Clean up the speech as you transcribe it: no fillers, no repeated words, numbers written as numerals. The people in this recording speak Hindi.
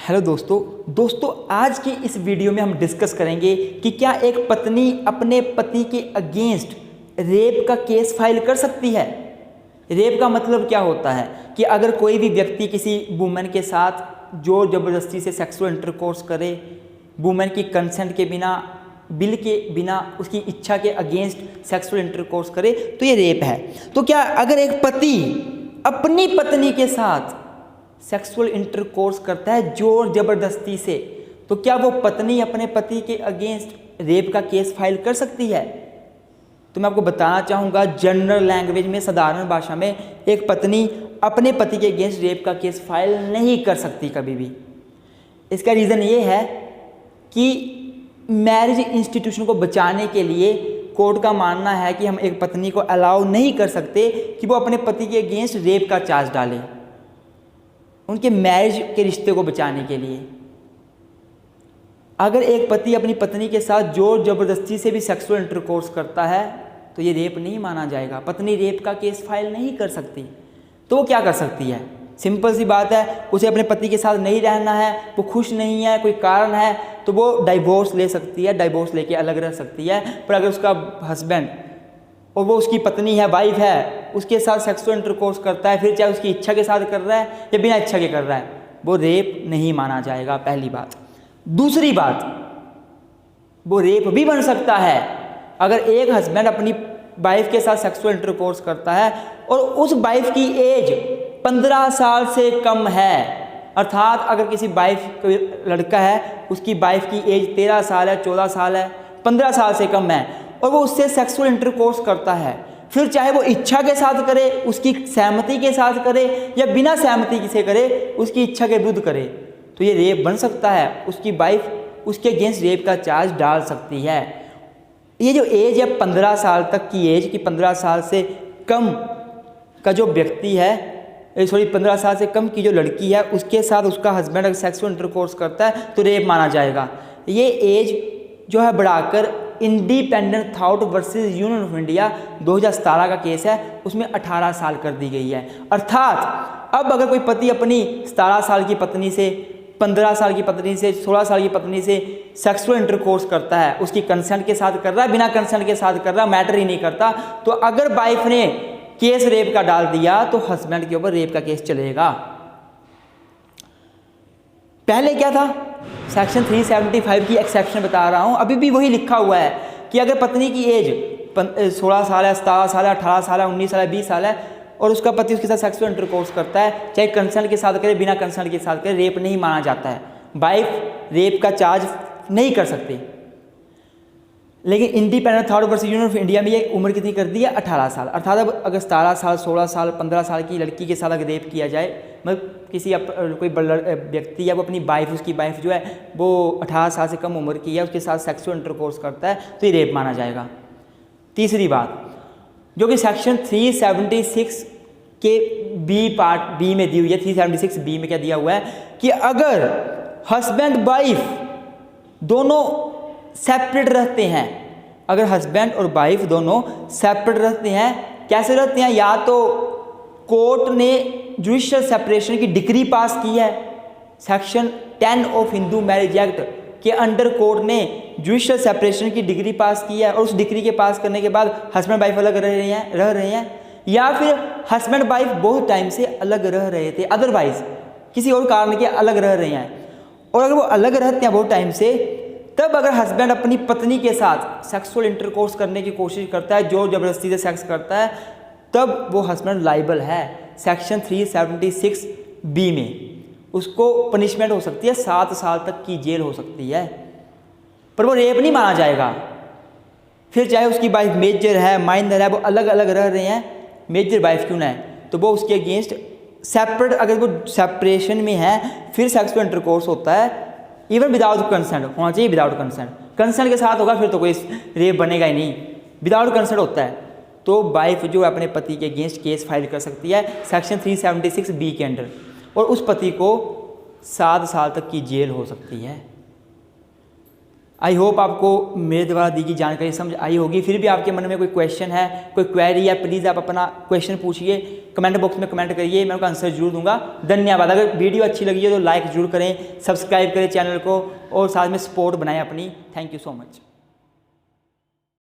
हेलो दोस्तों आज की इस वीडियो में हम डिस्कस करेंगे कि क्या एक पत्नी अपने पति के अगेंस्ट रेप का केस फाइल कर सकती है। रेप का मतलब क्या होता है कि अगर कोई भी व्यक्ति किसी वुमेन के साथ जोर ज़बरदस्ती से सेक्सुअल इंटरकोर्स करे, वुमेन की कंसेंट के बिना, बिल के बिना, उसकी इच्छा के अगेंस्ट सेक्सुअल इंटरकोर्स करे तो ये रेप है। तो क्या अगर एक पति अपनी पत्नी के साथ सेक्सुअल इंटरकोर्स करता है जोर जबरदस्ती से, तो क्या वो पत्नी अपने पति के अगेंस्ट रेप का केस फाइल कर सकती है? तो मैं आपको बताना चाहूँगा जनरल लैंग्वेज में, साधारण भाषा में, एक पत्नी अपने पति के अगेंस्ट रेप का केस फाइल नहीं कर सकती कभी भी। इसका रीज़न ये है कि मैरिज इंस्टीट्यूशन को बचाने के लिए कोर्ट का मानना है कि हम एक पत्नी को अलाउ नहीं कर सकते कि वो अपने पति के अगेंस्ट रेप का चार्ज डाले, उनके मैरिज के रिश्ते को बचाने के लिए। अगर एक पति अपनी पत्नी के साथ जोर जबरदस्ती से भी सेक्सुअल इंटरकोर्स करता है तो ये रेप नहीं माना जाएगा। पत्नी रेप का केस फाइल नहीं कर सकती। तो वो क्या कर सकती है? सिंपल सी बात है, उसे अपने पति के साथ नहीं रहना है, वो खुश नहीं है, कोई कारण है, तो वो डाइवोर्स ले सकती है, डाइवोर्स लेके अलग रह सकती है। पर अगर उसका हस्बैंड और वो उसकी पत्नी है, वाइफ है, उसके साथ सेक्सुअल इंटरकोर्स करता है, फिर चाहे उसकी इच्छा के साथ कर रहा है या बिना इच्छा के कर रहा है, वो रेप नहीं माना जाएगा, पहली बात। दूसरी बात, वो रेप भी बन सकता है अगर एक हस्बैंड अपनी वाइफ के साथ सेक्सुअल इंटरकोर्स करता है और उस वाइफ की एज 15 साल से कम है। अर्थात अगर किसी वाइफ, कोई लड़का है, उसकी वाइफ की एज 13 साल है, 14 साल है, 15 साल से कम है, और वो उससे सेक्सुअल इंटरकोर्स करता है, फिर चाहे वो इच्छा के साथ करे, उसकी सहमति के साथ करे, या बिना सहमति से करे, उसकी इच्छा के विरुद्ध करे, तो ये रेप बन सकता है। उसकी वाइफ उसके अगेंस्ट रेप का चार्ज डाल सकती है। ये जो एज है 15 साल तक की एज, कि 15 साल से कम का जो व्यक्ति है, 15 साल से कम की जो लड़की है, उसके साथ उसका हस्बैंड अगर सेक्सुअल इंटरकोर्स करता है तो रेप माना जाएगा। ये एज जो है बढ़ाकर independent thought versus union of India 2017 का केस है, उसमें 18 साल कर दी गई है। अर्थात अब अगर कोई पति अपनी 17 साल की पत्नी से, 15 साल की पत्नी से, 16 साल की पत्नी से सेक्सुअल इंटरकोर्स करता है, उसकी कंसेंट के साथ कर रहा है, बिना कंसेंट के साथ कर रहा है, मैटर ही नहीं करता, तो अगर वाइफ ने केस रेप का डाल दिया तो हस्बैंड के ऊपर रेप का केस चलेगा। पहले क्या था? सेक्शन 375 की एक्सेप्शन बता रहा हूं, अभी भी वही लिखा हुआ है कि अगर पत्नी की एज 16 साल है, 17 साल है, 18 साल है, 19 साल है, 20 साल है, और उसका पति उसके साथ सेक्सुअल इंटरकोर्स करता है, चाहे कंसेंट के साथ करे, बिना कंसेंट के साथ करे, रेप नहीं माना जाता है। वाइफ रेप का चार्ज नहीं कर सकती। लेकिन independent thought versus union of India में ये उम्र कितनी कर दी है? 18 साल। अर्थात अब अगर 17 साल, 16 साल, 15 साल की लड़की के साथ अगर रेप किया जाए, मतलब किसी कोई व्यक्ति या वो अपनी वाइफ, उसकी वाइफ जो है वो 18 साल से कम उम्र की है, उसके साथ सेक्सुअल इंटरकोर्स करता है, तो ये रेप माना जाएगा। तीसरी बात, जो कि सेक्शन 376 के बी पार्ट बी में दी हुई है, 376 बी में क्या दिया हुआ है कि अगर हस्बैंड वाइफ दोनों सेपरेट रहते हैं, अगर हस्बैंड और वाइफ दोनों सेपरेट रहते हैं, कैसे रहते हैं? या तो कोर्ट ने जुडिशियल सेपरेशन की डिग्री पास की है, section 10 of Hindu marriage act के अंडर कोर्ट ने जुडिशियल सेपरेशन की डिग्री पास की है, और उस डिग्री के पास करने के बाद हस्बैंड वाइफ अलग रह रहे हैं, या फिर हस्बैंड वाइफ बहुत टाइम से अलग रह रहे थे, अदरवाइज किसी और कारण के अलग रह रहे हैं, और अगर वो अलग रहते हैं बहुत टाइम से, तब अगर हस्बैंड अपनी पत्नी के साथ सेक्सुअल इंटरकोर्स करने की कोशिश करता है, जोर जबरदस्ती से सेक्स करता है, तब वो हस्बैंड लाइबल है। सेक्शन 376 बी में उसको पनिशमेंट हो सकती है, 7 साल तक की जेल हो सकती है, पर वो रेप नहीं माना जाएगा। फिर चाहे उसकी वाइफ मेजर है, माइनर है, वो अलग अलग रह रहे हैं, मेजर वाइफ क्यों ना है, तो वो उसके अगेंस्ट सेपरेट, अगर वो सेपरेशन में है, फिर सेक्सुअल इंटरकोर्स होता है, इवन विदाउट कंसेंट होना चाहिए, विदाउट कंसेंट। कंसेंट के साथ होगा फिर तो कोई रेप बनेगा ही नहीं, विदाउट कंसेंट होता है, तो वाइफ जो अपने पति के अगेंस्ट केस फाइल कर सकती है सेक्शन 376 बी के अंडर, और उस पति को 7 साल तक की जेल हो सकती है। आई होप आपको मेरे द्वारा दी गई जानकारी समझ आई होगी। फिर भी आपके मन में कोई क्वेश्चन है, कोई क्वेरी है, प्लीज़ आप अपना क्वेश्चन पूछिए, कमेंट बॉक्स में कमेंट करिए, मैं उनका आंसर जरूर दूंगा। धन्यवाद। अगर वीडियो अच्छी लगी है तो लाइक जरूर करें, सब्सक्राइब करें चैनल को और साथ में सपोर्ट बनाएं अपनी। Thank you so much.